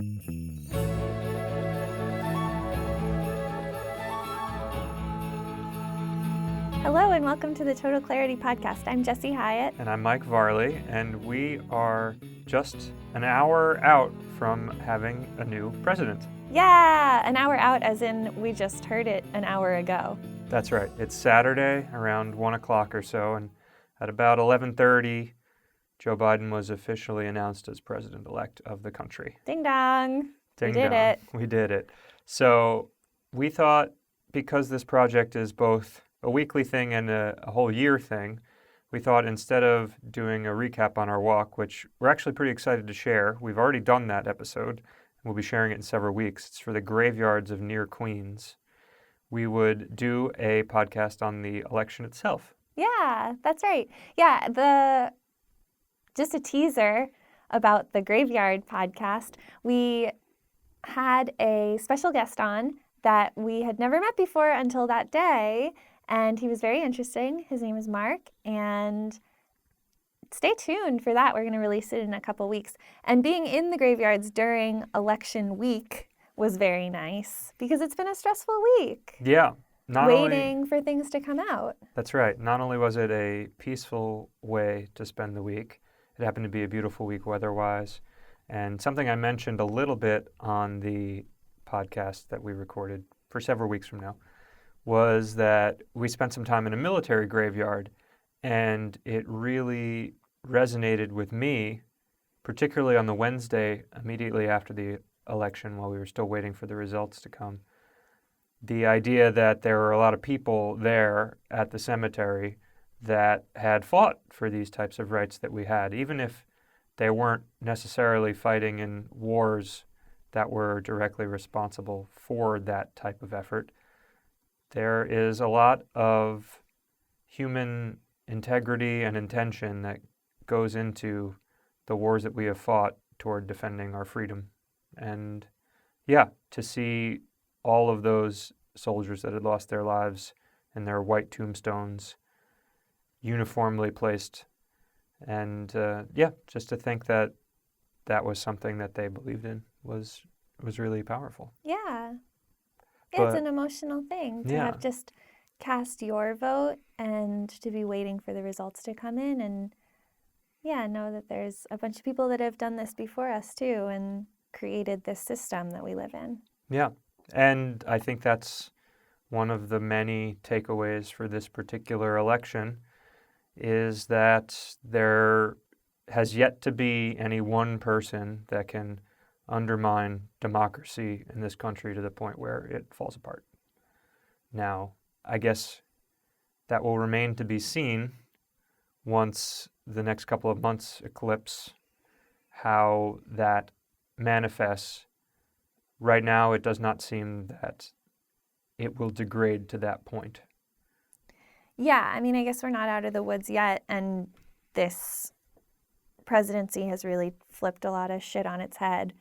Hello and welcome to the Total Clarity Podcast. I'm Jessie Hyatt. And I'm Mike Varley, and we are just an hour out from having a new president. Yeah, an hour out as in we just heard it an hour ago. That's right. It's Saturday around 1 o'clock or so, and at about 11:30, Joe Biden was officially announced as president-elect of the country. Ding dong. Ding We did dong. it. We did it. So we thought, because this project is both a weekly thing and a whole year thing, we thought instead of doing a recap on our walk, which we're actually pretty excited to share, we've already done that episode, and we'll be sharing it in several weeks. It's for the graveyards of near Queens. We would do a podcast on the election itself. Yeah, that's right. Yeah, just a teaser about the Graveyard podcast. We had a special guest on that we had never met before until that day, and he was very interesting. His name is Mark, and stay tuned for that. We're going to release it in a couple weeks. And being in the graveyards during election week was very nice because it's been a stressful week. Yeah. Waiting for things to come out. That's right. Not only was it a peaceful way to spend the week, it happened to be a beautiful week weather-wise. And something I mentioned a little bit on the podcast that we recorded for several weeks from now was that we spent some time in a military graveyard, and it really resonated with me, particularly on the Wednesday immediately after the election while we were still waiting for the results to come. The idea that there were a lot of people there at the cemetery that had fought for these types of rights that we had, even if they weren't necessarily fighting in wars that were directly responsible for that type of effort. There is a lot of human integrity and intention that goes into the wars that we have fought toward defending our freedom. And yeah, to see all of those soldiers that had lost their lives and their white tombstones uniformly placed. And just to think that that was something that they believed in was really powerful. Yeah. But it's an emotional thing to have just cast your vote and to be waiting for the results to come in and know that there's a bunch of people that have done this before us too and created this system that we live in. Yeah. And I think that's one of the many takeaways for this particular election is that there has yet to be any one person that can undermine democracy in this country to the point where it falls apart. Now, I guess that will remain to be seen once the next couple of months eclipse how that manifests. Right now, it does not seem that it will degrade to that point. Yeah, I mean, I guess we're not out of the woods yet, and this presidency has really flipped a lot of shit on its head,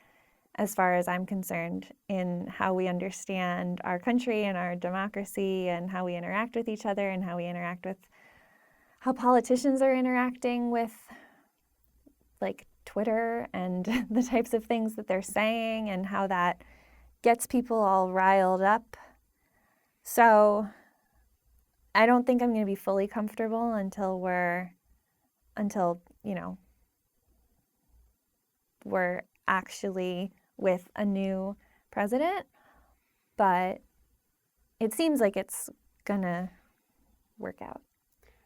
as far as I'm concerned, in how we understand our country and our democracy and how we interact with each other and how we interact with how politicians are interacting with, like, Twitter and the types of things that they're saying and how that gets people all riled up. So I don't think I'm going to be fully comfortable until we're actually with a new president. But it seems like it's going to work out.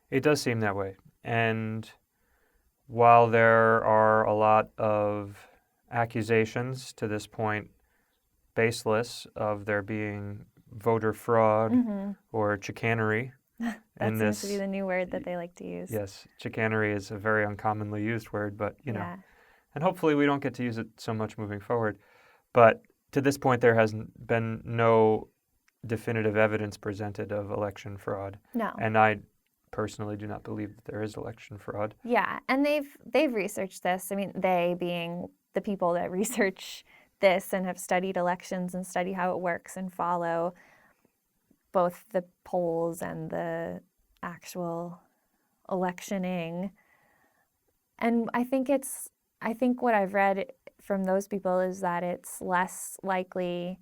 It does seem that way. And while there are a lot of accusations to this point baseless of there being voter fraud or chicanery. That seems to be the new word that they like to use. Yes, chicanery is a very uncommonly used word, but Yeah. and hopefully we don't get to use it so much moving forward. But to this point, there has been no definitive evidence presented of election fraud. No. And I personally do not believe that there is election fraud. Yeah, and they've researched this. I mean, they being the people that research this and have studied elections and study how it works and follow both the polls and the actual electioning. And I think what I've read from those people is that it's less likely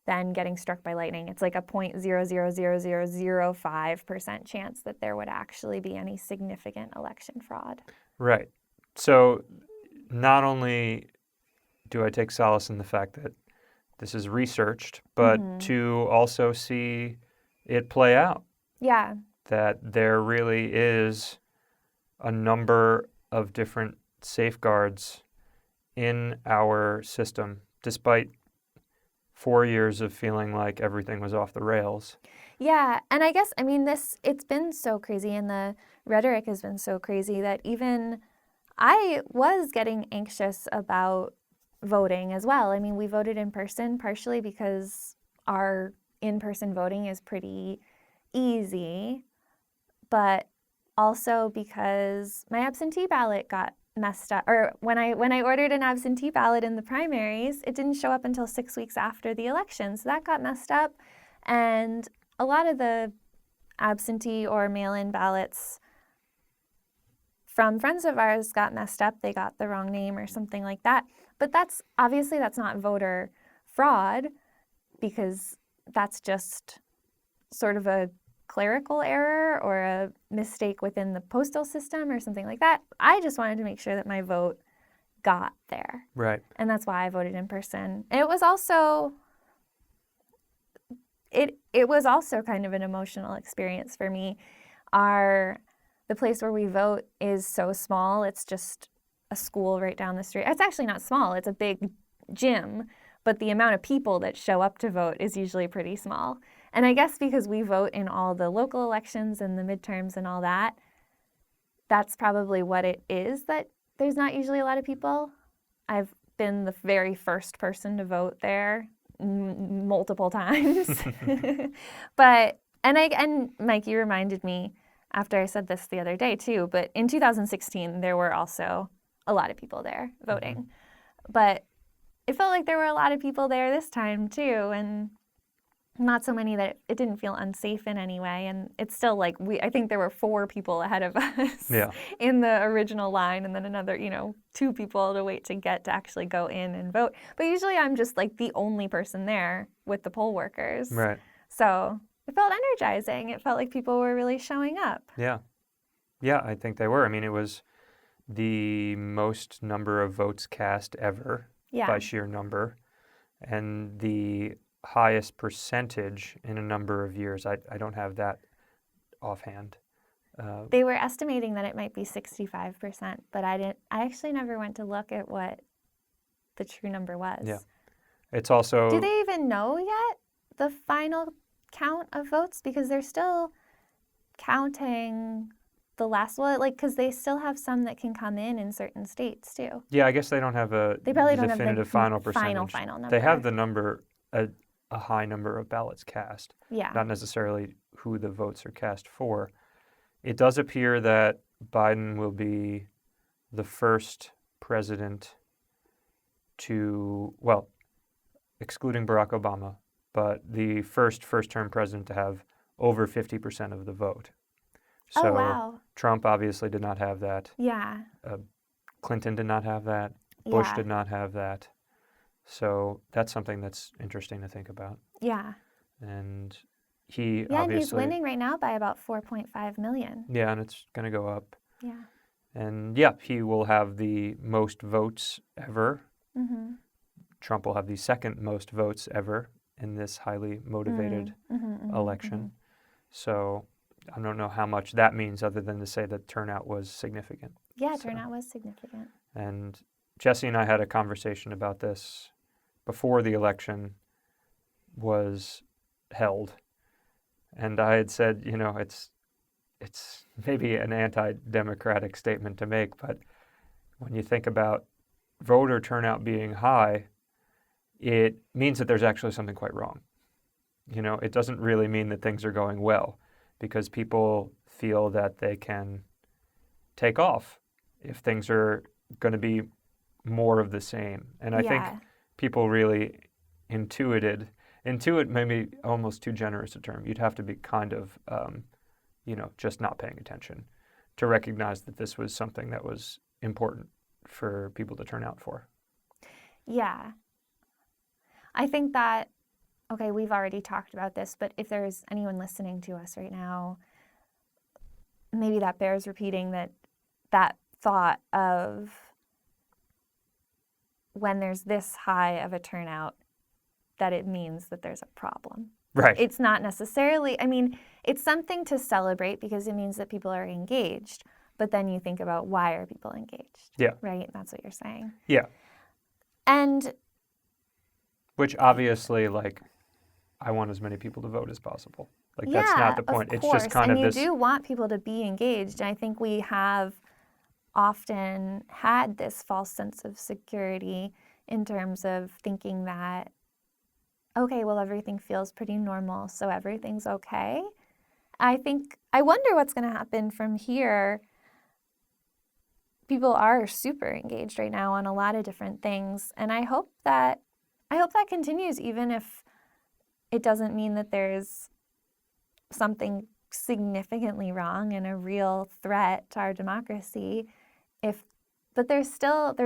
than getting struck by lightning. It's like a 0.000005% chance that there would actually be any significant election fraud. Right. So not only do I take solace in the fact that this is researched, but to also see it play out. Yeah. That there really is a number of different safeguards in our system, despite 4 years of feeling like everything was off the rails. Yeah, and I guess, I mean, it's been so crazy and the rhetoric has been so crazy that even I was getting anxious about voting as well. I mean, we voted in person partially because our in-person voting is pretty easy, but also because my absentee ballot got messed up. Or when I ordered an absentee ballot in the primaries, it didn't show up until 6 weeks after the election. So that got messed up. And a lot of the absentee or mail-in ballots from friends of ours got messed up. They got the wrong name or something like that. But that's not voter fraud, because that's just sort of a clerical error or a mistake within the postal system or something like that. I just wanted to make sure that my vote got there. Right. And that's why I voted in person. And it was also kind of an emotional experience for me. The place where we vote is so small. It's just a school right down the street. It's actually not small. It's a big gym, but the amount of people that show up to vote is usually pretty small. And I guess because we vote in all the local elections and the midterms and all that, that's probably what it is, that there's not usually a lot of people. I've been the very first person to vote there multiple times. And Mike, you reminded me after I said this the other day too, but in 2016, there were also a lot of people there voting. But it felt like there were a lot of people there this time too, and not so many that it didn't feel unsafe in any way. And it's still like I think there were 4 people ahead of us in the original line, and then another, 2 people to wait to get to actually go in and vote. But usually I'm just like the only person there with the poll workers. Right. So it felt energizing. It felt like people were really showing up. Yeah. Yeah, I think they were. I mean, it was the most number of votes cast ever by sheer number, and the highest percentage in a number of years. I don't have that offhand. They were estimating that it might be 65%, but I actually never went to look at what the true number was. Yeah. It's also... Do they even know yet the final count of votes? Because they're still counting the last one, because they still have some that can come in certain states too. Yeah, I guess they don't have a definitive final percentage. Final number. They have the number, a high number of ballots cast. Yeah. Not necessarily who the votes are cast for. It does appear that Biden will be the first president to, well, excluding Barack Obama, but the first-term president to have over 50% of the vote. So wow. Trump obviously did not have that. Yeah. Clinton did not have that. Bush did not have that. So that's something that's interesting to think about. Yeah. And he and obviously... he's winning right now by about 4.5 million. Yeah, and it's going to go up. Yeah. And he will have the most votes ever. Trump will have the second most votes ever in this highly motivated election. So I don't know how much that means, other than to say that turnout was significant. Yeah, turnout was significant. And Jesse and I had a conversation about this before the election was held. And I had said, it's maybe an anti-democratic statement to make, but when you think about voter turnout being high, it means that there's actually something quite wrong. It doesn't really mean that things are going well, because people feel that they can take off if things are going to be more of the same. And I think people really intuit maybe almost too generous a term. You'd have to be kind of, just not paying attention to recognize that this was something that was important for people to turn out for. Yeah. I think that, okay, we've already talked about this, but if there's anyone listening to us right now, maybe that bears repeating, that thought of when there's this high of a turnout, that it means that there's a problem. Right. It's not necessarily, I mean, it's something to celebrate because it means that people are engaged. But then you think about, why are people engaged? Yeah. Right? That's what you're saying. Yeah. And Which obviously, like, I want as many people to vote as possible. Like, that's not the point. Of It's just course. kind And of you this. do want people to be engaged. And I think we have often had this false sense of security in terms of thinking that, okay, well, everything feels pretty normal, so everything's okay. I wonder what's going to happen from here. People are super engaged right now on a lot of different things, and I hope that continues, even if it doesn't mean that there's something significantly wrong and a real threat to our democracy. But there's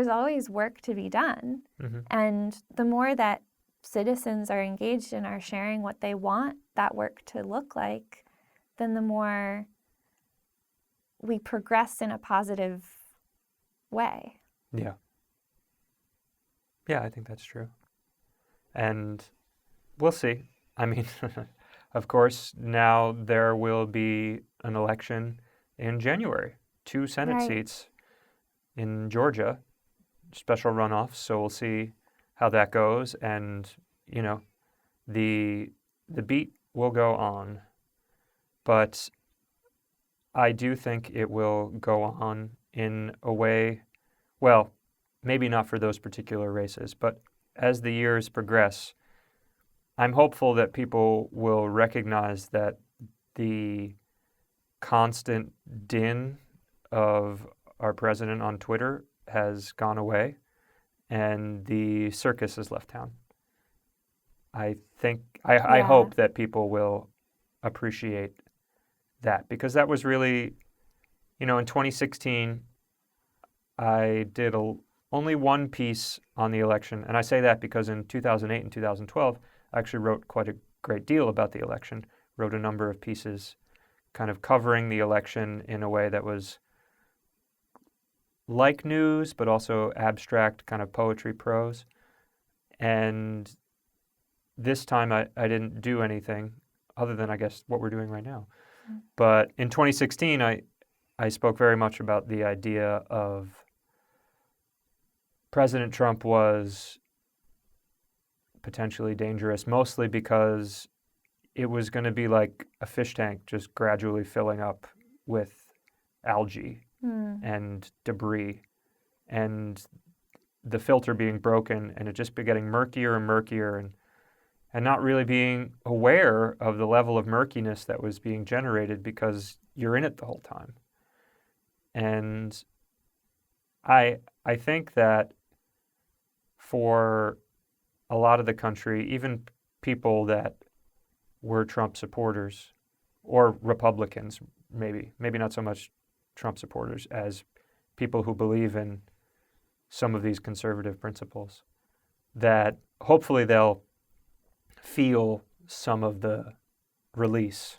always work to be done. Mm-hmm. And the more that citizens are engaged and are sharing what they want that work to look like, then the more we progress in a positive way. Yeah. Yeah, I think that's true. And we'll see. I mean, of course, now there will be an election in January, 2 Senate Right. seats in Georgia, special runoffs. So we'll see how that goes. And, you know, the beat will go on. But I do think it will go on in a way, well, maybe not for those particular races, but as the years progress, I'm hopeful that people will recognize that the constant din of our president on Twitter has gone away and the circus has left town. I hope that people will appreciate that, because that was really, in 2016, I did only one piece on the election. And I say that because in 2008 and 2012, I actually wrote quite a great deal about the election, wrote a number of pieces kind of covering the election in a way that was like news, but also abstract kind of poetry prose. And this time I didn't do anything other than, I guess, what we're doing right now. Mm. But in 2016, I spoke very much about the idea of President Trump was potentially dangerous, mostly because it was going to be like a fish tank just gradually filling up with algae and debris, and the filter being broken, and it just be getting murkier and murkier, and not really being aware of the level of murkiness that was being generated because you're in it the whole time. And I think that for a lot of the country, even people that were Trump supporters or Republicans, maybe not so much Trump supporters as people who believe in some of these conservative principles, that hopefully they'll feel some of the release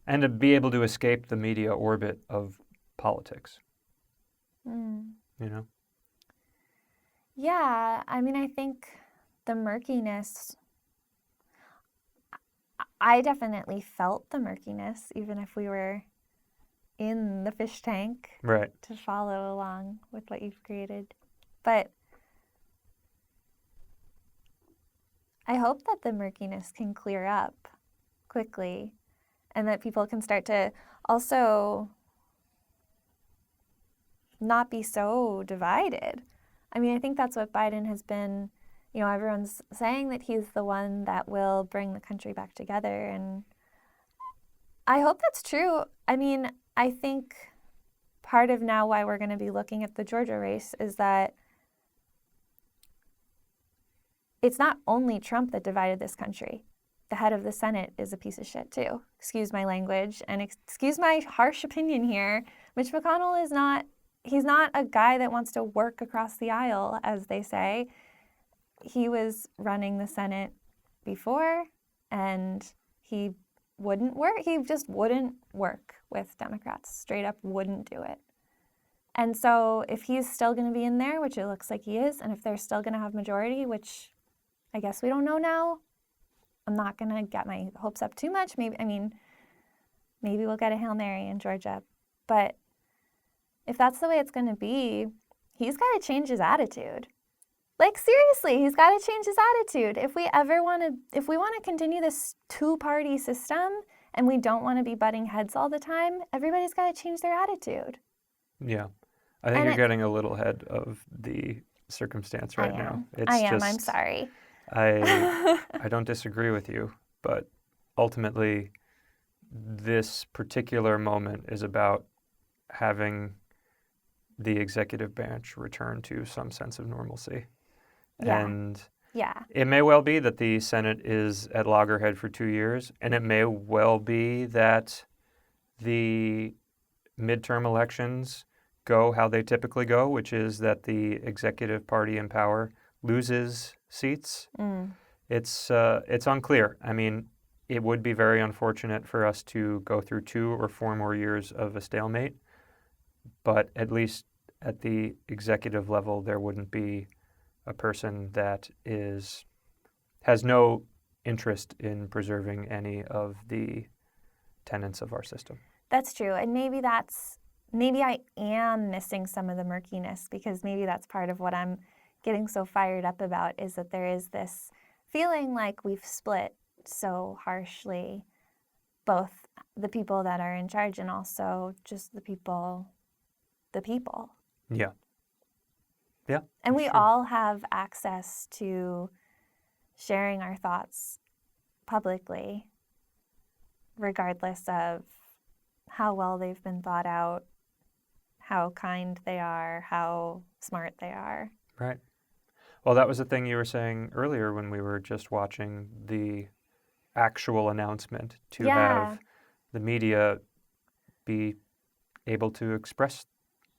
and to be able to escape the media orbit of politics. Yeah, I mean, I think the murkiness, I definitely felt the murkiness, even if we were in the fish tank, right, to follow along with what you've created. But I hope that the murkiness can clear up quickly and that people can start to also not be so divided. I mean, I think that's what Biden has been, everyone's saying that he's the one that will bring the country back together. And I hope that's true. I mean, I think part of now why we're going to be looking at the Georgia race is that it's not only Trump that divided this country. The head of the Senate is a piece of shit too. Excuse my language and excuse my harsh opinion here. Mitch McConnell is not he's not a guy that wants to work across the aisle, as they say. He was running the Senate before, and he wouldn't work. He just wouldn't work with Democrats. Straight up wouldn't do it. And so if he's still going to be in there, which it looks like he is, and if they're still going to have majority, which I guess we don't know now, I'm not going to get my hopes up too much. Maybe we'll get a Hail Mary in Georgia. But if that's the way it's going to be, he's got to change his attitude. Like, seriously, he's got to change his attitude. If we want to continue this two-party system and we don't want to be butting heads all the time, everybody's got to change their attitude. Yeah. I think you're getting a little ahead of the circumstance right now. I am. I'm sorry. I don't disagree with you, but ultimately, this particular moment is about having the executive branch return to some sense of normalcy. Yeah. And yeah. It may well be that the Senate is at loggerhead for 2 years, and it may well be that the midterm elections go how they typically go, which is that the executive party in power loses seats. It's unclear. I mean, it would be very unfortunate for us to go through 2 or 4 more years of a stalemate, but at least at the executive level, there wouldn't be a person that has no interest in preserving any of the tenets of our system. That's true. And maybe I am missing some of the murkiness, because maybe that's part of what I'm getting so fired up about, is that there is this feeling like we've split so harshly, both the people that are in charge and also just the people. Yeah. Yeah. And we sure. all have access to sharing our thoughts publicly, regardless of how well they've been thought out, how kind they are, how smart they are. Right. Well, that was the thing you were saying earlier when we were just watching the actual announcement to have the media be able to express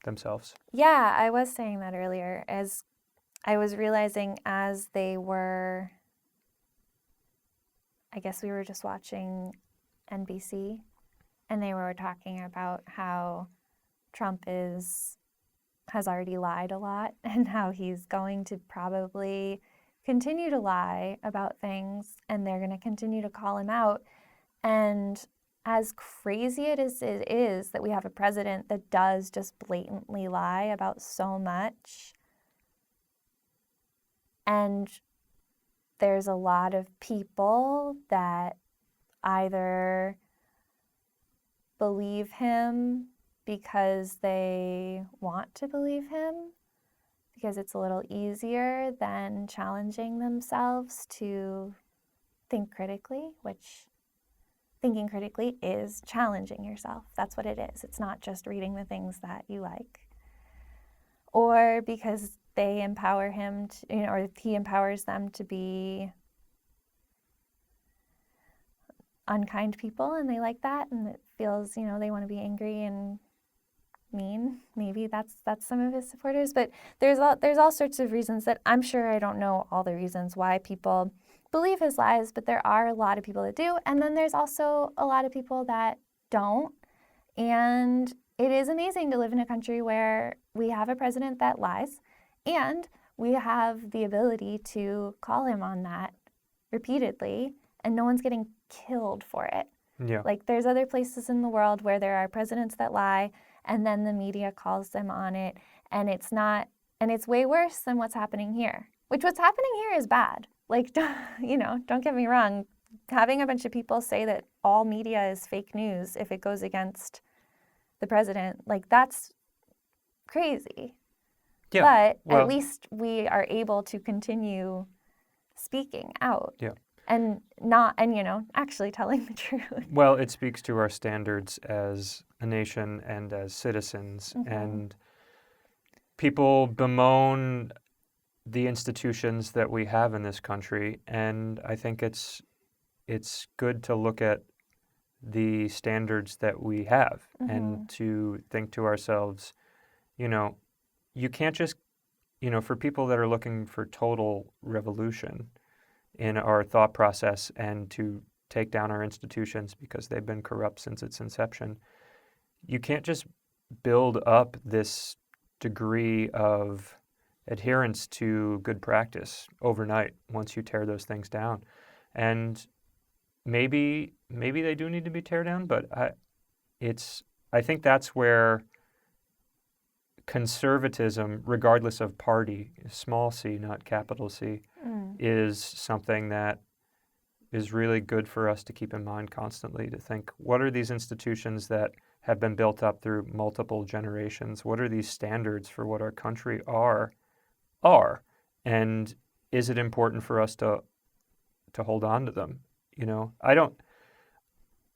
themselves. Yeah, I was saying that earlier, as I was realizing as they were, I guess we were just watching NBC, and they were talking about how Trump has already lied a lot, and how he's going to probably continue to lie about things, and they're going to continue to call him out. And as crazy it is that we have a president that does just blatantly lie about so much, and there's a lot of people that either believe him because they want to believe him, because it's a little easier than challenging themselves to think critically, which thinking critically is challenging yourself. That's what it is. It's not just reading the things that you like. Or because they empower him to, or he empowers them to be unkind people, and they like that, and it feels, they want to be angry and mean. Maybe that's some of his supporters, but there's all sorts of reasons that I'm sure I don't know all the reasons why people believe his lies, but there are a lot of people that do, and then there's also a lot of people that don't. And it is amazing to live in a country where we have a president that lies, and we have the ability to call him on that repeatedly, and no one's getting killed for it. Yeah. Like, there's other places in the world where there are presidents that lie, and then the media calls them on it, and it's way worse than what's happening here. Which, what's happening here is bad. Like, don't get me wrong. Having a bunch of people say that all media is fake news if it goes against the president, like, that's crazy. Yeah. But at least we are able to continue speaking out. Yeah. And actually telling the truth. Well, it speaks to our standards as a nation and as citizens. Mm-hmm. And people bemoan the institutions that we have in this country, and I think it's good to look at the standards that we have, mm-hmm. and to think to ourselves, you know, you can't just, for people that are looking for total revolution in our thought process and to take down our institutions because they've been corrupt since its inception, you can't just build up this degree of adherence to good practice overnight once you tear those things down. And maybe they do need to be tear down, but I think that's where conservatism, regardless of party, small c, not capital C, is something that is really good for us to keep in mind constantly, to think, what are these institutions that have been built up through multiple generations? What are these standards for what our country are? And is it important for us to hold on to them? I don't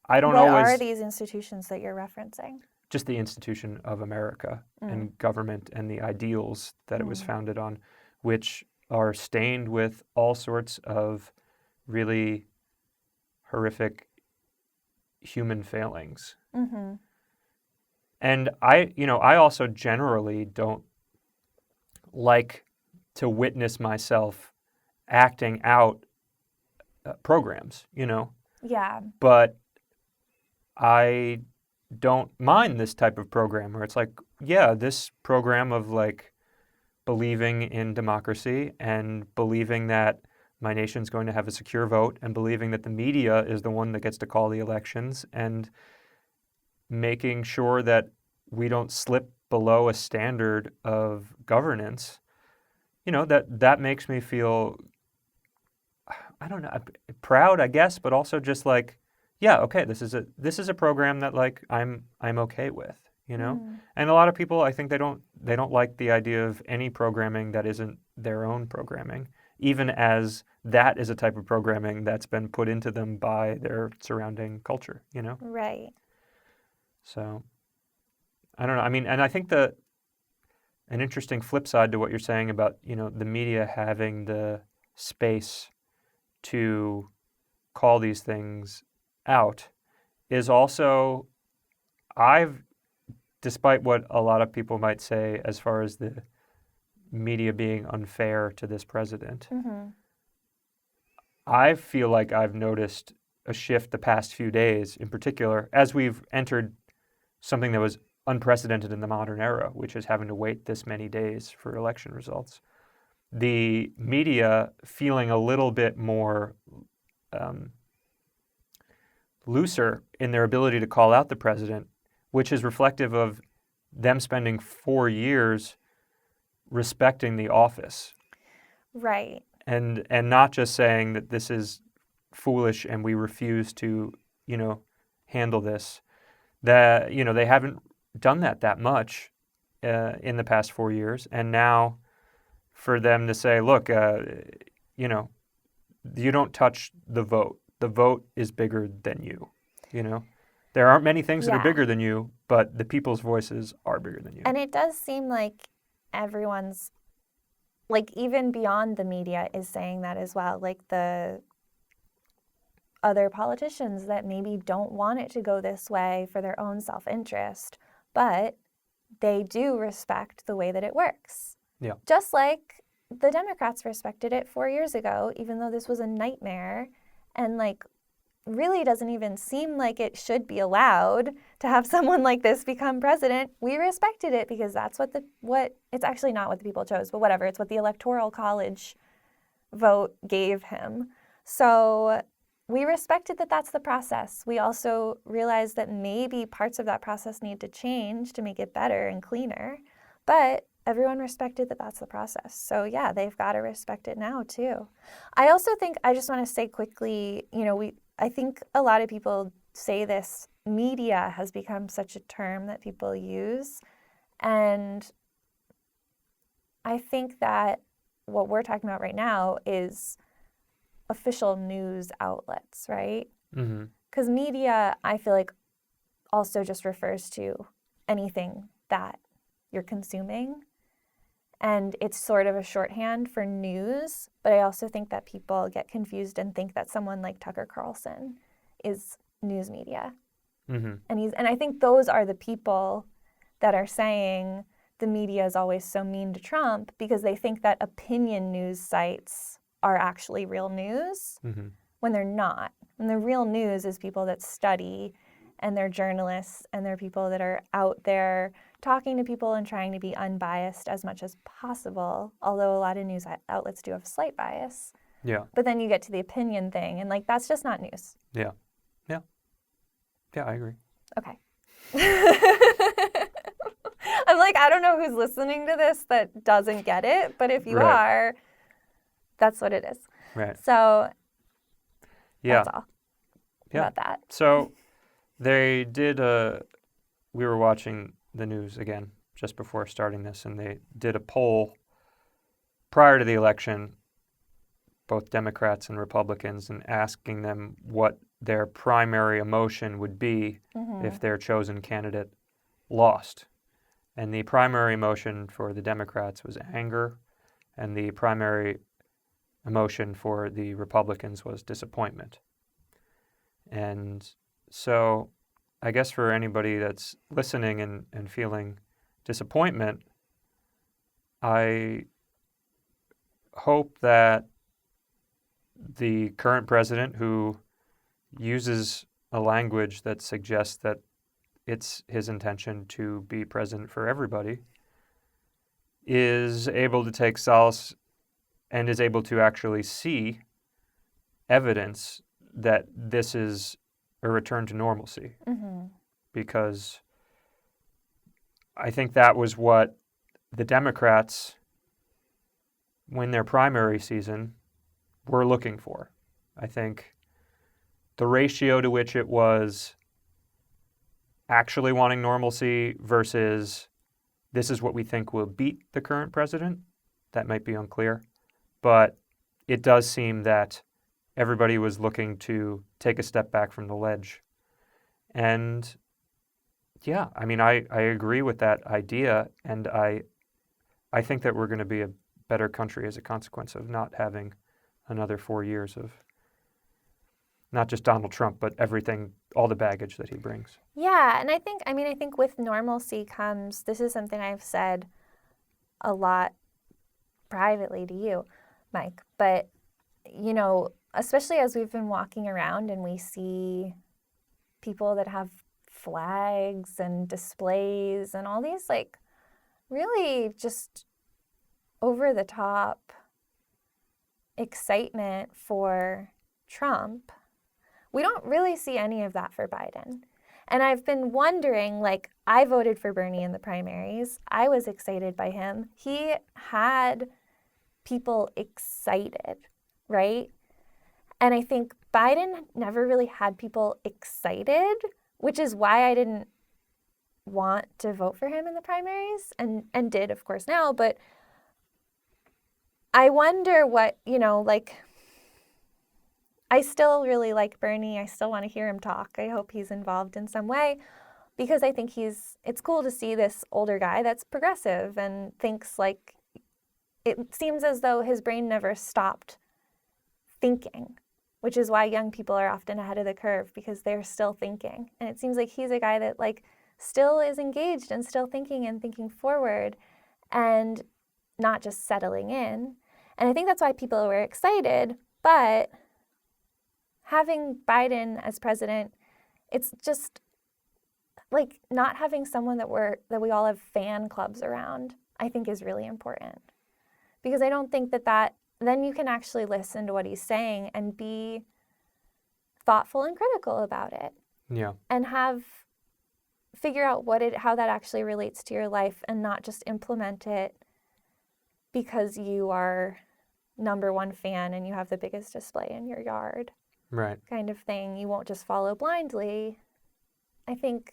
What always... are these institutions that you're referencing? Just the institution of America and government and the ideals that it was founded on, which are stained with all sorts of really horrific human failings. Mm-hmm. And I also generally don't like to witness myself acting out programs, Yeah. But I don't mind this type of program where it's like, yeah, this program of like believing in democracy and believing that my nation's going to have a secure vote and believing that the media is the one that gets to call the elections and making sure that we don't slip below a standard of governance, that makes me feel, I don't know, proud, I guess, but also just like, yeah, okay, this is a program that like I'm okay with, And a lot of people, I think they don't like the idea of any programming that isn't their own programming, even as that is a type of programming that's been put into them by their surrounding culture, Right. So I don't know. I mean, and I think an interesting flip side to what you're saying about, the media having the space to call these things out is also, despite what a lot of people might say as far as the media being unfair to this president, I feel like I've noticed a shift the past few days, in particular, as we've entered something that was unprecedented in the modern era, which is having to wait this many days for election results. The media feeling a little bit more looser in their ability to call out the president, which is reflective of them spending 4 years respecting the office. Right. And not just saying that this is foolish and we refuse to, handle this. That, they haven't done that much in the past 4 years. And now for them to say, look, you don't touch the vote. The vote is bigger than you, There aren't many things that are bigger than you, but the people's voices are bigger than you. And it does seem like everyone's, like even beyond the media is saying that as well. Like the other politicians that maybe don't want it to go this way for their own self-interest, but they do respect the way that it works. Yeah. Just like the Democrats respected it 4 years ago, even though this was a nightmare and like really doesn't even seem like it should be allowed to have someone like this become president. We respected it because that's what it's actually not what the people chose, but whatever. It's what the Electoral College vote gave him. So we respected that that's the process. We also realized that maybe parts of that process need to change to make it better and cleaner, but everyone respected that that's the process. So yeah, they've got to respect it now too. I also think, I just want to say quickly, I think a lot of people say this, media has become such a term that people use. And I think that what we're talking about right now is official news outlets, right? Because media, I feel like, also just refers to anything that you're consuming. And it's sort of a shorthand for news, but I also think that people get confused and think that someone like Tucker Carlson is news media. And I think those are the people that are saying the media is always so mean to Trump because they think that opinion news sites are actually real news when they're not. And the real news is people that study, and they're journalists, and they're people that are out there talking to people and trying to be unbiased as much as possible, although a lot of news outlets do have slight bias. Yeah. But then you get to the opinion thing, and like that's just not news. Yeah. Yeah. Yeah, I agree. Okay. I'm like, I don't know who's listening to this that doesn't get it, but if you are, that's what it is. Right. So Yeah. that's all Yeah. about that. So they did we were watching the news again just before starting this, and they did a poll prior to the election, both Democrats and Republicans, and asking them what their primary emotion would be if their chosen candidate lost. And the primary emotion for the Democrats was anger, and the primary emotion for the Republicans was disappointment. And so I guess for anybody that's listening and feeling disappointment, I hope that the current president, who uses a language that suggests that it's his intention to be president for everybody, is able to take solace and is able to actually see evidence that this is a return to normalcy. Because I think that was what the Democrats, when their primary season, were looking for. I think the ratio to which it was actually wanting normalcy versus this is what we think will beat the current president, that might be unclear. But it does seem that everybody was looking to take a step back from the ledge. And yeah, I mean, I agree with that idea, and I think that we're going to be a better country as a consequence of not having another 4 years of not just Donald Trump, but everything, all the baggage that he brings. Yeah, and I think with normalcy comes, this is something I've said a lot privately to you, Mike, but, you know, especially as we've been walking around and we see people that have flags and displays and all these, like, really just over the top excitement for Trump, we don't really see any of that for Biden. And I've been wondering, like, I voted for Bernie in the primaries. I was excited by him. He had people excited, right? And I think Biden never really had people excited, which is why I didn't want to vote for him in the primaries and did, of course, now. But I wonder what, you know, like, I still really like Bernie. I still want to hear him talk. I hope he's involved in some way because I think it's cool to see this older guy that's progressive and thinks like, it seems as though his brain never stopped thinking, which is why young people are often ahead of the curve because they're still thinking. And it seems like he's a guy that like still is engaged and still thinking and thinking forward and not just settling in. And I think that's why people were excited, but having Biden as president, it's just like not having someone that we all have fan clubs around, I think is really important. Because I don't think that then you can actually listen to what he's saying and be thoughtful and critical about it. Yeah. And figure out how that actually relates to your life and not just implement it because you are number one fan and you have the biggest display in your yard. Right. Kind of thing. You won't just follow blindly. I think,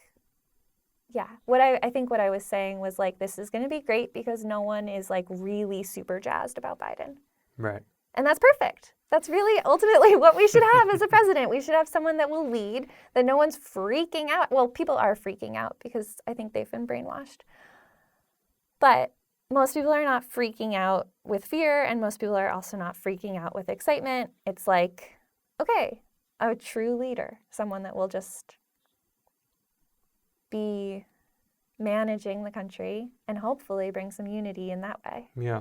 yeah. I think what I was saying was like, this is going to be great because no one is like really super jazzed about Biden. Right. And that's perfect. That's really ultimately what we should have as a president. We should have someone that will lead, that no one's freaking out. Well, people are freaking out because I think they've been brainwashed. But most people are not freaking out with fear, and most people are also not freaking out with excitement. It's like, okay, a true leader, someone that will just be managing the country and hopefully bring some unity in that way. Yeah.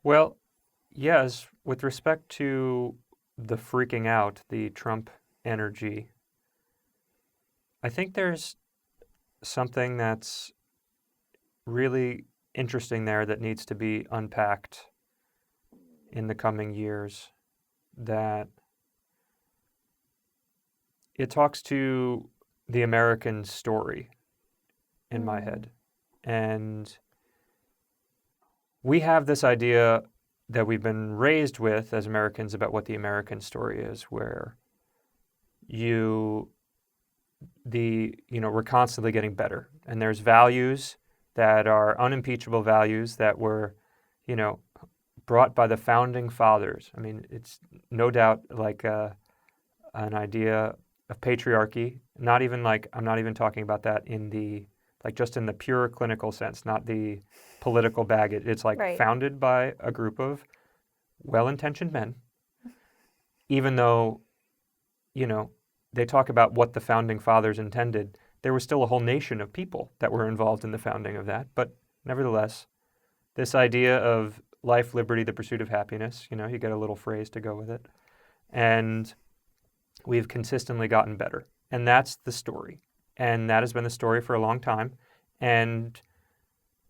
Well, yes, with respect to the freaking out, the Trump energy, I think there's something that's really interesting there that needs to be unpacked in the coming years. That it talks to the American story in my head. And we have this idea that we've been raised with as Americans about what the American story is, where we're constantly getting better. And there's values that are unimpeachable values that were, brought by the founding fathers. I mean, it's no doubt like an idea of patriarchy. Not even like, I'm not even talking about that in the, like just in the pure clinical sense, not the political baggage. It's like Right. founded by a group of well-intentioned men, even though, they talk about what the founding fathers intended. There was still a whole nation of people that were involved in the founding of that. But nevertheless, this idea of life, liberty, the pursuit of happiness, you get a little phrase to go with it. And we've consistently gotten better. And that's the story. And that has been the story for a long time. And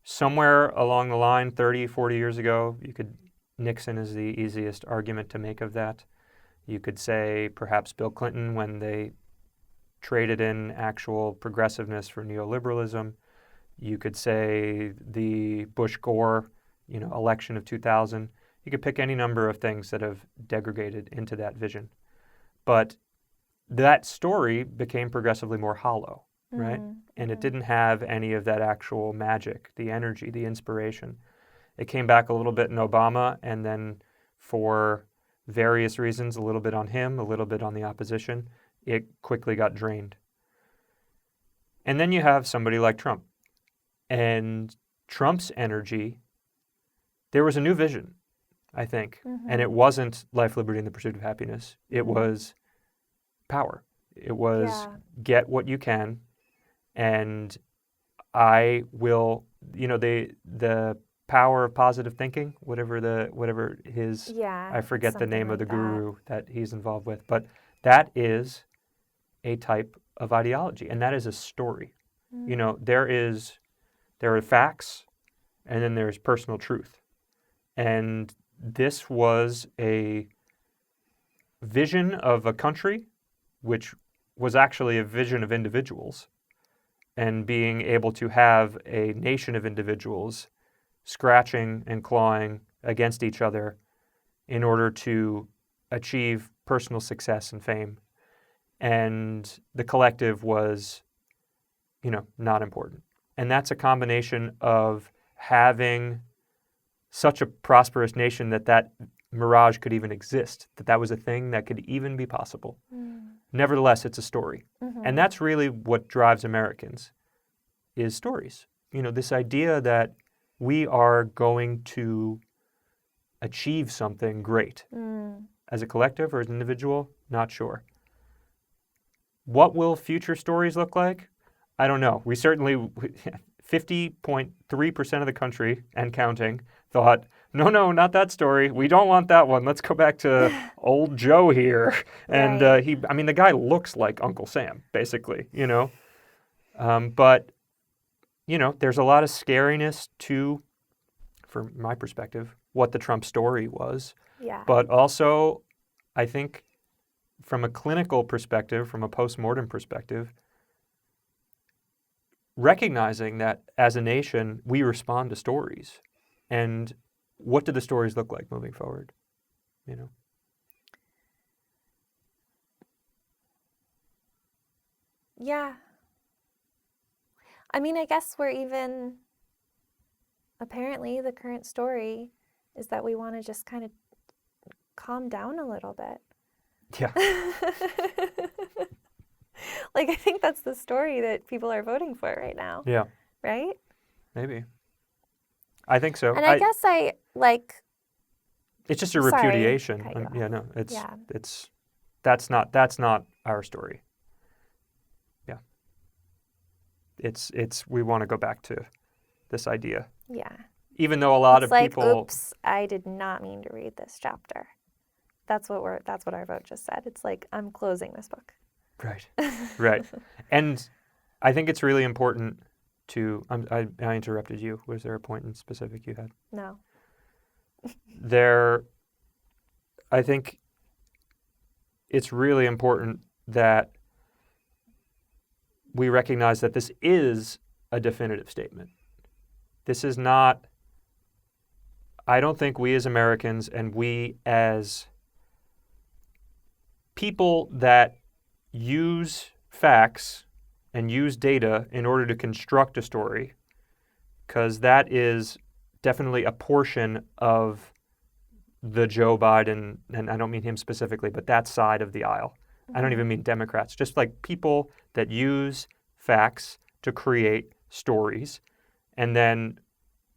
somewhere along the line, 30, 40 years ago, Nixon is the easiest argument to make of that. You could say perhaps Bill Clinton when they traded in actual progressiveness for neoliberalism. You could say the Bush-Gore, election of 2000. You could pick any number of things that have degraded into that vision. But that story became progressively more hollow, right? And it didn't have any of that actual magic, the energy, the inspiration. It came back a little bit in Obama, and then for various reasons, a little bit on him, a little bit on the opposition, it quickly got drained. And then you have somebody like Trump. And Trump's energy, there was a new vision, I think. And it wasn't life, liberty, and the pursuit of happiness. It was power. It was get what you can, and I will, the power of positive thinking, whatever his, I forget the name of the guru that he's involved with, but that is a type of ideology, and that is a story. There are facts, and then there's personal truth. And this was a vision of a country, which was actually a vision of individuals, and being able to have a nation of individuals scratching and clawing against each other in order to achieve personal success and fame. And the collective was, not important. And that's a combination of having such a prosperous nation that mirage could even exist, that was a thing that could even be possible. Nevertheless, it's a story. And that's really what drives Americans, is stories. This idea that we are going to achieve something great. As a collective or as an individual, not sure. What will future stories look like? I don't know. We certainly, 50.3% of the country and counting thought, no, not that story. We don't want that one. Let's go back to old Joe here. And the guy looks like Uncle Sam, basically, But, there's a lot of scariness to, from my perspective, what the Trump story was. Yeah. But also, I think, from a clinical perspective, from a postmortem perspective, recognizing that as a nation, we respond to stories. And what do the stories look like moving forward? Yeah. I guess apparently the current story is that we want to just kind of calm down a little bit. Yeah. I think that's the story that people are voting for right now. Yeah. Right? Maybe. I think so. And I guess it's just a repudiation. That's not our story. Yeah. we want to go back to this idea. Yeah. Even though a lot It's of like, people, oops, I did not mean to read this chapter. That's what our vote just said. It's like, I'm closing this book. right, right, and I think it's really important to. I interrupted you. Was there a point in specific you had? No. I think it's really important that we recognize that this is a definitive statement. This is not. I don't think we as Americans and we as people that use facts and use data in order to construct a story, because that is definitely a portion of the Joe Biden, and I don't mean him specifically, but that side of the aisle. I don't even mean Democrats, just like people that use facts to create stories. And then,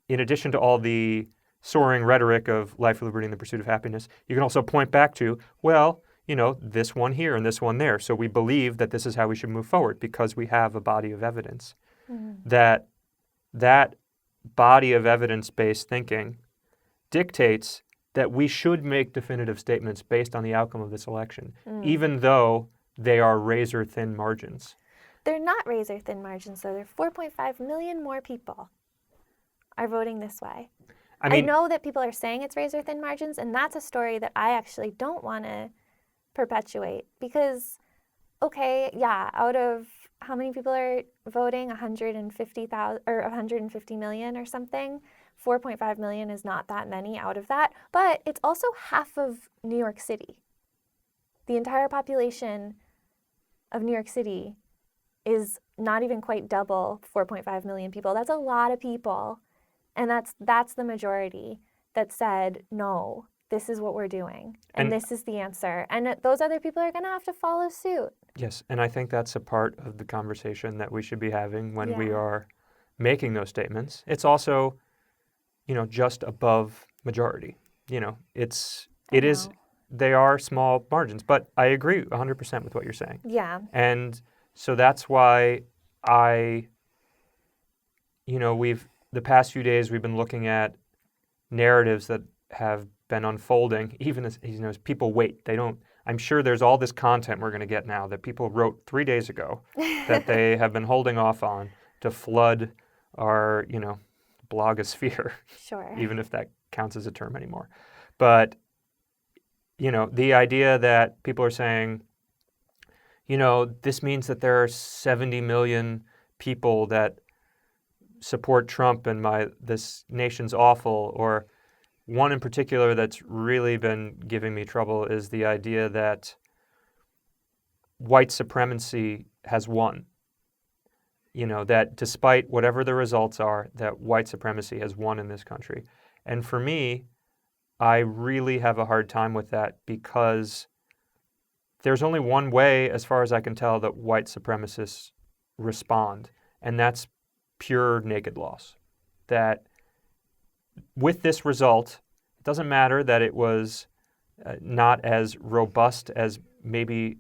in addition to all the soaring rhetoric of life, liberty, and the pursuit of happiness, you can also point back to, well, this one here and this one there. So we believe that this is how we should move forward because we have a body of evidence. That body of evidence-based thinking dictates that we should make definitive statements based on the outcome of this election, even though they are razor-thin margins. They're not razor-thin margins, though. They're 4.5 million more people are voting this way. I know that people are saying it's razor-thin margins, and that's a story that I actually don't want to perpetuate because, okay, yeah, out of how many people are voting? 150,000 or 150 million or something. 4.5 million is not that many out of that, but it's also half of New York City. The entire population of New York City is not even quite double 4.5 million people. That's a lot of people. And that's the majority that said, no, this is what we're doing. And this is the answer. And those other people are going to have to follow suit. Yes, and I think that's a part of the conversation that we should be having when we are making those statements. It's also, just above majority. They are small margins, but I agree 100% with what you're saying. Yeah. And so that's why the past few days we've been looking at narratives that have been unfolding, even as people wait. I'm sure there's all this content we're going to get now that people wrote 3 days ago that they have been holding off on to flood our, blogosphere. Sure. Even if that counts as a term anymore. But, the idea that people are saying, this means that there are 70 million people that support Trump and this nation's awful, or one in particular that's really been giving me trouble is the idea that white supremacy has won. That despite whatever the results are, that white supremacy has won in this country. And for me, I really have a hard time with that because there's only one way, as far as I can tell, that white supremacists respond, and that's pure naked loss. That with this result, it doesn't matter that it was not as robust as maybe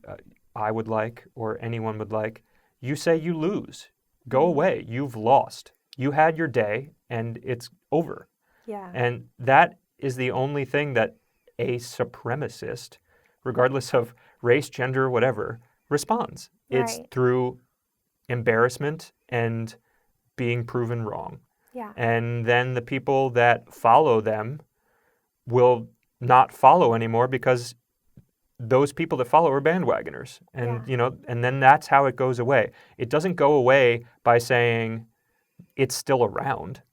I would like or anyone would like. You say you lose. Go away. You've lost. You had your day, and it's over. Yeah. And that is the only thing that a supremacist, regardless of race, gender, whatever, responds. Right. It's through embarrassment and being proven wrong. Yeah. And then the people that follow them will not follow anymore because those people that follow are bandwagoners. And, and then that's how it goes away. It doesn't go away by saying it's still around.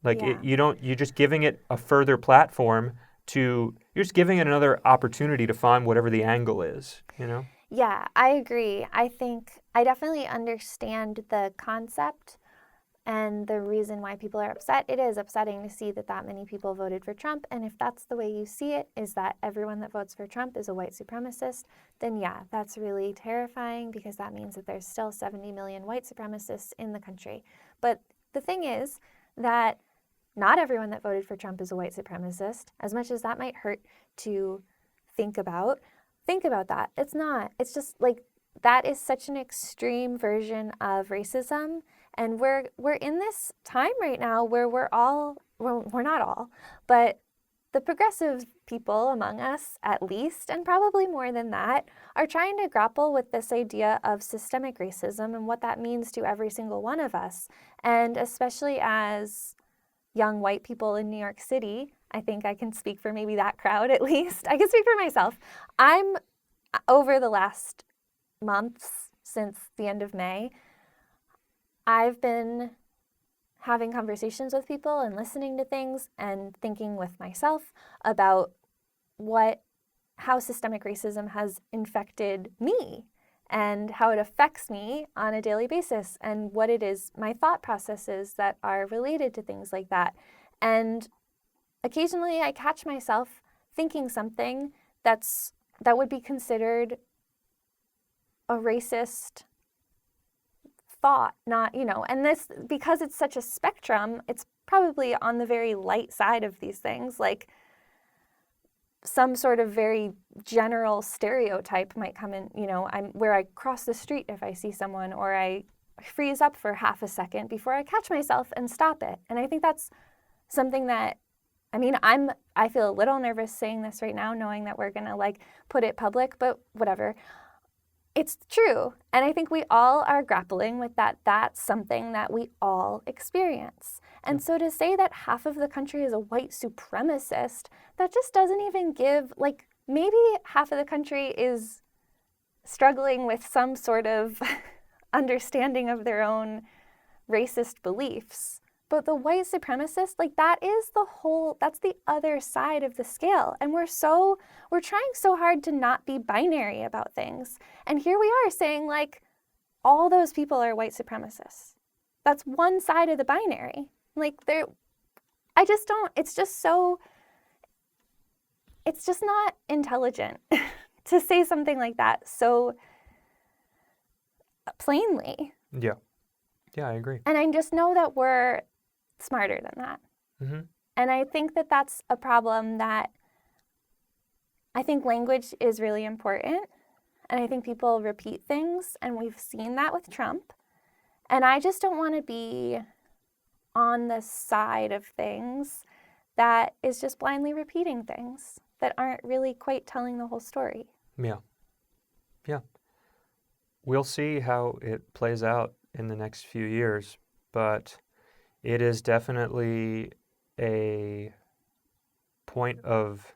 You're just giving it a further platform you're just giving it another opportunity to find whatever the angle is, Yeah, I agree. I think I definitely understand the concept and the reason why people are upset. It is upsetting to see that many people voted for Trump. And if that's the way you see it, is that everyone that votes for Trump is a white supremacist, then yeah, that's really terrifying because that means that there's still 70 million white supremacists in the country. But the thing is that not everyone that voted for Trump is a white supremacist, as much as that might hurt to think about. Think about that. It's not. It's just like that is such an extreme version of racism. And we're in this time right now where we're not all, but the progressive people among us, at least, and probably more than that, are trying to grapple with this idea of systemic racism and what that means to every single one of us. And especially as young white people in New York City, I think I can speak for maybe that crowd at least. I can speak for myself. I'm, over the last months since the end of May, I've been having conversations with people and listening to things and thinking with myself about how systemic racism has infected me and how it affects me on a daily basis and what it is, my thought processes that are related to things like that. And occasionally I catch myself thinking something that would be considered a racist thought, not, and this, because it's such a spectrum, it's probably on the very light side of these things, like some sort of very general stereotype might come in, where I cross the street if I see someone, or I freeze up for half a second before I catch myself and stop it. And I think that's something that, I feel a little nervous saying this right now, knowing that we're gonna put it public, but whatever. It's true. And I think we all are grappling with that. That's something that we all experience. And so to say that half of the country is a white supremacist, that just doesn't even give, maybe half of the country is struggling with some sort of understanding of their own racist beliefs. But the white supremacist, that's the other side of the scale. And we're trying so hard to not be binary about things. And here we are saying, all those people are white supremacists. That's one side of the binary. It's just not intelligent to say something like that so plainly. Yeah. Yeah, I agree. And I just know that we're smarter than that. Mm-hmm. And I think that that's a problem that I think language is really important. And I think people repeat things, and we've seen that with Trump. And I just don't want to be on the side of things that is just blindly repeating things that aren't really quite telling the whole story. Yeah. Yeah. We'll see how it plays out in the next few years, but it is definitely a point of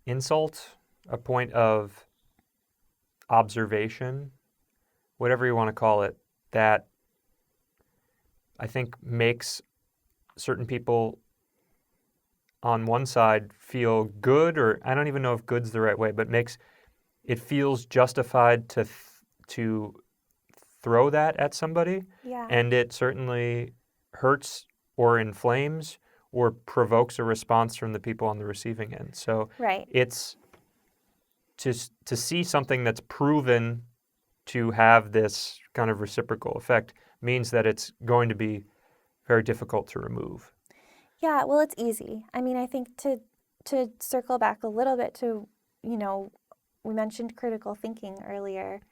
insult, a point of observation, whatever you want to call it, that I think makes certain people on one side feel good, or I don't even know if good's the right way, but it feels justified to throw that at somebody. Yeah. And it certainly hurts or inflames or provokes a response from the people on the receiving end. So right. It's to see something that's proven to have this kind of reciprocal effect means that it's going to be very difficult to remove. Yeah, well, it's easy. I think to circle back a little bit to, we mentioned critical thinking earlier.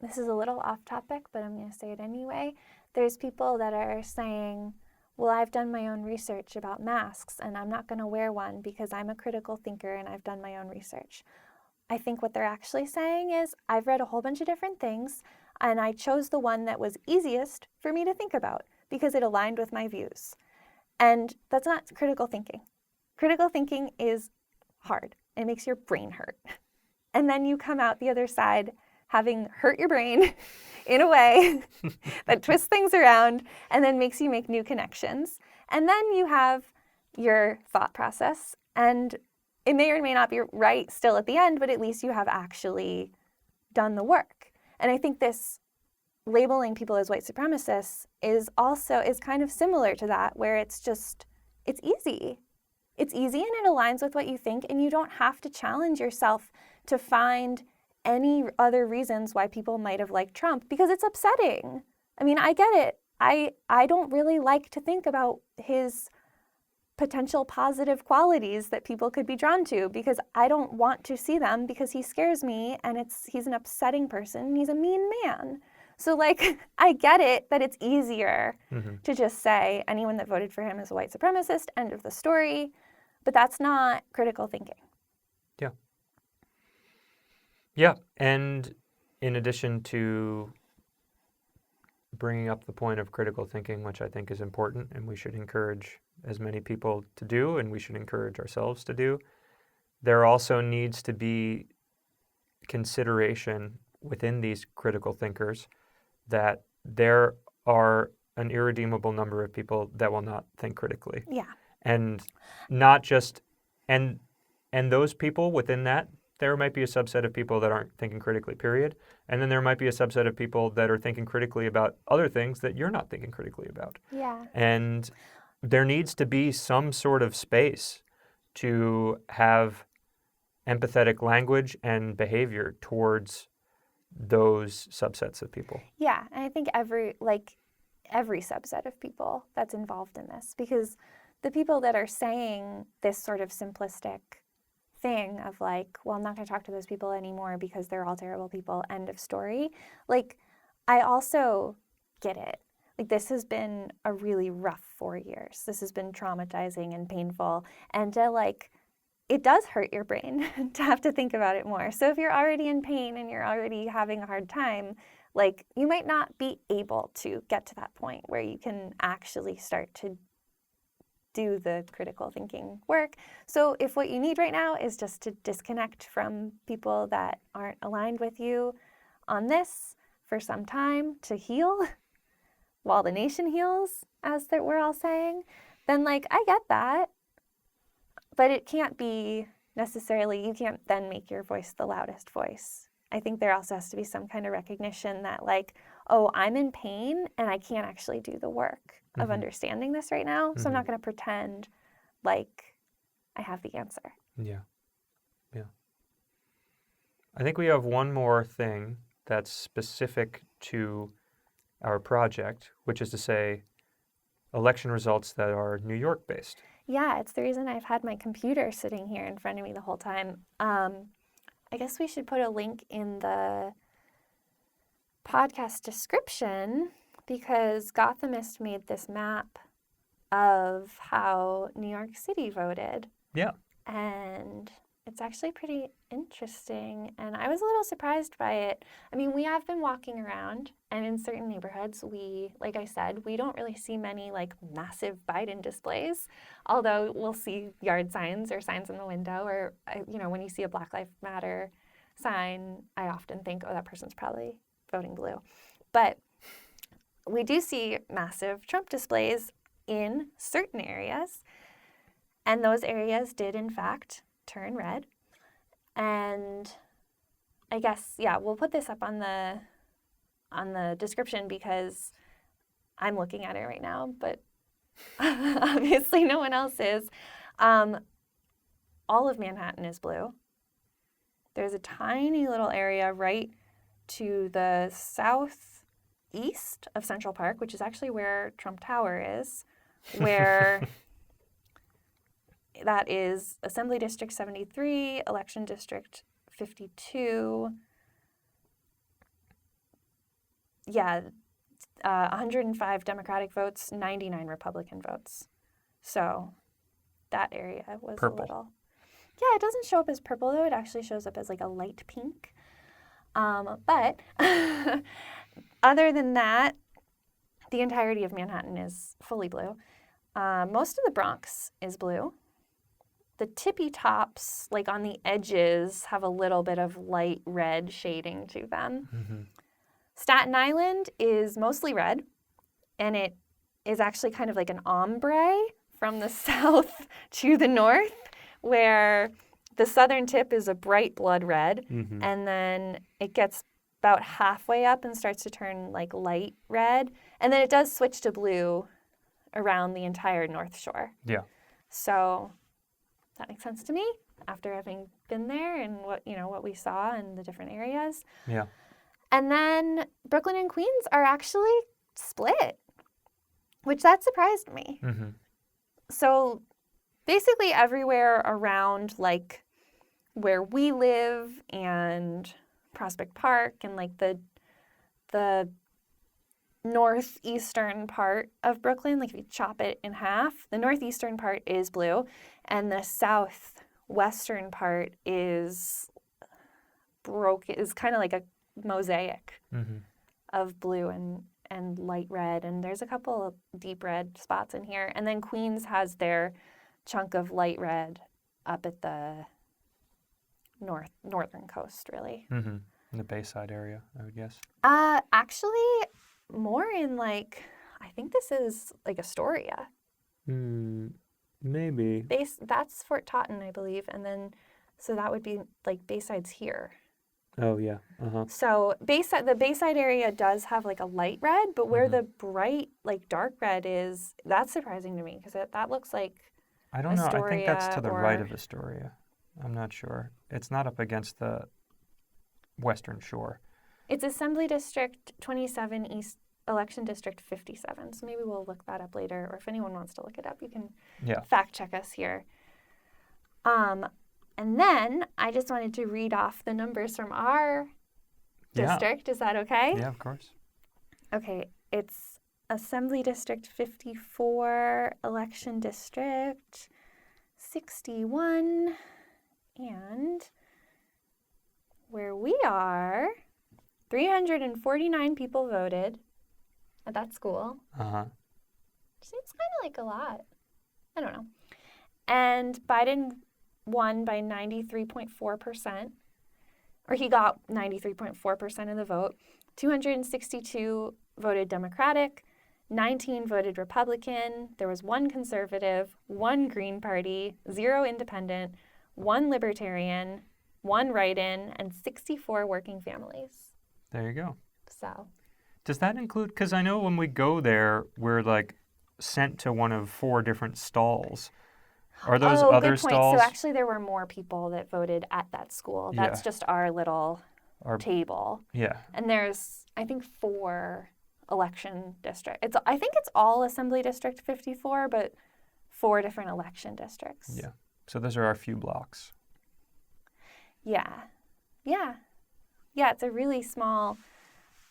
This is a little off topic, but I'm going to say it anyway. There's people that are saying, well, I've done my own research about masks and I'm not going to wear one because I'm a critical thinker and I've done my own research. I think what they're actually saying is, I've read a whole bunch of different things and I chose the one that was easiest for me to think about because it aligned with my views. And that's not critical thinking. Critical thinking is hard. It makes your brain hurt. And then you come out the other side having hurt your brain in a way that twists things around and then makes you make new connections. And then you have your thought process, and it may or may not be right still at the end, but at least you have actually done the work. And I think this labeling people as white supremacists is kind of similar to that, where it's easy. It's easy and it aligns with what you think, and you don't have to challenge yourself to find any other reasons why people might have liked Trump, because it's upsetting. I get it. I don't really like to think about his potential positive qualities that people could be drawn to, because I don't want to see them because he scares me and he's an upsetting person. He's a mean man. So like, I get it that it's easier to just say anyone that voted for him is a white supremacist, end of the story, but that's not critical thinking. Yeah. Yeah, and in addition to bringing up the point of critical thinking, which I think is important and we should encourage as many people to do, and we should encourage ourselves to do, there also needs to be consideration within these critical thinkers that there are an irredeemable number of people that will not think critically. Yeah. And not just, and those people within that, there might be a subset of people that aren't thinking critically, period. And then there might be a subset of people that are thinking critically about other things that you're not thinking critically about. Yeah. And there needs to be some sort of space to have empathetic language and behavior towards those subsets of people. Yeah, and I think every subset of people that's involved in this, because the people that are saying this sort of simplistic thing of like, well, I'm not going to talk to those people anymore because they're all terrible people, end of story. Like, I also get it. Like, this has been a really rough 4 years. This has been traumatizing and painful, and to like, it does hurt your brain to have to think about it more. So if you're already in pain and you're already having a hard time, like, you might not be able to get to that point where you can actually start to do the critical thinking work. So if what you need right now is just to disconnect from people that aren't aligned with you on this for some time to heal while the nation heals, as that we're all saying, then like, I get that. But it can't be necessarily, you can't then make your voice the loudest voice. I think there also has to be some kind of recognition that like, oh, I'm in pain and I can't actually do the work of understanding this right now. So I'm not going to pretend like I have the answer. Yeah. Yeah. I think we have one more thing that's specific to our project, which is to say election results that are New York based. Yeah, it's the reason I've had my computer sitting here in front of me the whole time. I guess we should put a link in the podcast description, because Gothamist made this map of how New York City voted. Yeah. And it's actually pretty interesting, and I was a little surprised by it. I mean, we have been walking around, and in certain neighborhoods, like I said, we don't really see many like massive Biden displays, although we'll see yard signs or signs in the window, or, when you see a Black Lives Matter sign, I often think, oh, that person's probably voting blue. But we do see massive Trump displays in certain areas, and those areas did, in fact, turn red. And I guess, yeah, we'll put this up on the description because I'm looking at it right now, but obviously no one else is. All of Manhattan is blue. There's a tiny little area right to the southeast of Central Park, which is actually where Trump Tower is, where that is Assembly District 73, Election District 52. Yeah, 105 Democratic votes, 99 Republican votes. So that area was purple. A little... Yeah, it doesn't show up as purple, though. It actually shows up as like a light pink. But other than that, the entirety of Manhattan is fully blue. Most of the Bronx is blue. The tippy tops, like on the edges, have a little bit of light red shading to them. Mm-hmm. Staten Island is mostly red, and it is actually kind of like an ombre from the south to the north, where the southern tip is a bright blood red, and then it gets about halfway up and starts to turn like light red, and then it does switch to blue around the entire North Shore. Yeah. So that makes sense to me after having been there and what we saw in the different areas. Yeah. And then Brooklyn and Queens are actually split, which that surprised me. Mm-hmm. So basically everywhere around, like, where we live and Prospect Park and, like, the northeastern part of Brooklyn. Like, if you chop it in half, the northeastern part is blue, and the southwestern part is kind of like a mosaic of blue and light red, and there's a couple of deep red spots in here. And then Queens has their chunk of light red up at the northern coast, really. In the Bayside area, I would guess. Actually, more in, like, I think this is like Astoria. Maybe. That's Fort Totten, I believe, and then so that would be like Bayside's here. Oh yeah. So the Bayside area does have like a light red, but where the bright, like, dark red is, that's surprising to me because that looks like I don't know. I think that's to the right or- of Astoria. I'm not sure. It's not up against the western shore. It's Assembly District 27 East, Election District 57. So maybe we'll look that up later, or if anyone wants to look it up, you can fact check us here. And then I just wanted to read off the numbers from our district. Is that okay? Yeah, of course. Okay, it's Assembly District 54, Election District 61, and where we are, 349 people voted at that school. Seems kind of like a lot. I don't know. And Biden won by 93.4%, or he got 93.4% of the vote. 262 voted Democratic, 19 voted Republican. There was 1 conservative, 1 Green Party, 0 independent, 1 libertarian, 1 write-in, and 64 working families. There you go. So. Does that include, because I know when we go there, we're like sent to one of 4 different stalls. Are those other good point. stalls? So actually there were more people that voted at that school. That's just our little table. Yeah. And there's, I think, 4 election districts. I think it's all Assembly District 54, but 4 different election districts. Yeah. So those are our few blocks. Yeah. Yeah. Yeah, it's a really small,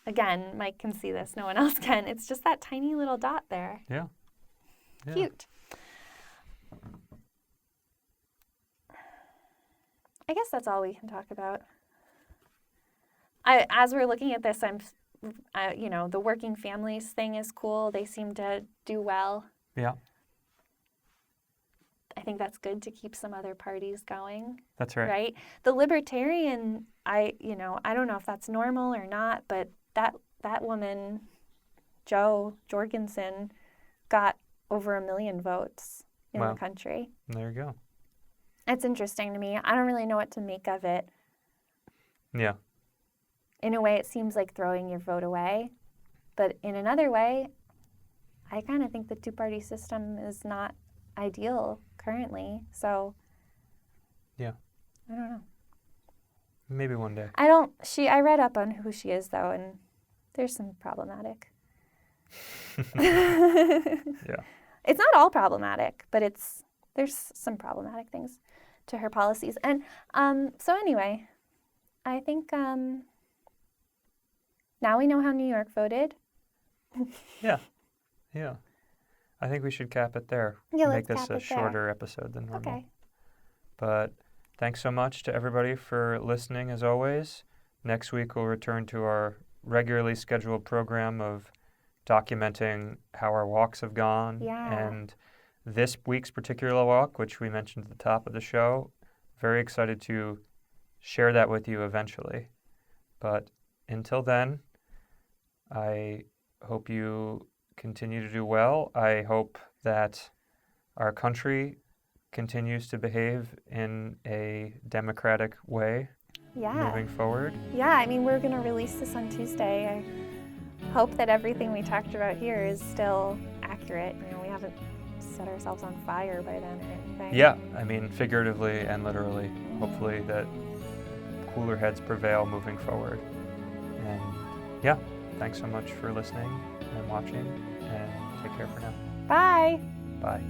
again, Mike can see this, no one else can. It's just that tiny little dot there. Yeah. Cute. I guess that's all we can talk about. As we're looking at this, the working families thing is cool. They seem to do well. Yeah. I think that's good to keep some other parties going. That's right. Right? The libertarian, I don't know if that's normal or not, but that woman, Jo Jorgensen, got over 1 million votes in the country. There you go. It's interesting to me. I don't really know what to make of it. Yeah. In a way, it seems like throwing your vote away. But in another way, I kind of think the 2-party system is not ideal currently. So, yeah. I don't know. Maybe one day. I read up on who she is, though, and there's some problematic. Yeah. It's not all problematic, but there's some problematic things to her policies. And so anyway, I think now we know how New York voted. Yeah. Yeah. I think we should cap it there. Yeah, Make let's this cap a it there. shorter episode than normal. Okay. But thanks so much to everybody for listening, as always. Next week, we'll return to our regularly scheduled program of documenting how our walks have gone. Yeah. And this week's particular walk, which we mentioned at the top of the show, very excited to share that with you eventually. But until then, I hope you continue to do well. I hope that our country continues to behave in a democratic way moving forward. Yeah, I mean, we're going to release this on Tuesday. I hope that everything we talked about here is still accurate. We haven't set ourselves on fire by then or anything. Yeah, I mean, figuratively and literally. Hopefully that cooler heads prevail moving forward. And yeah, thanks so much for listening and watching, and take care for now. Bye. Bye.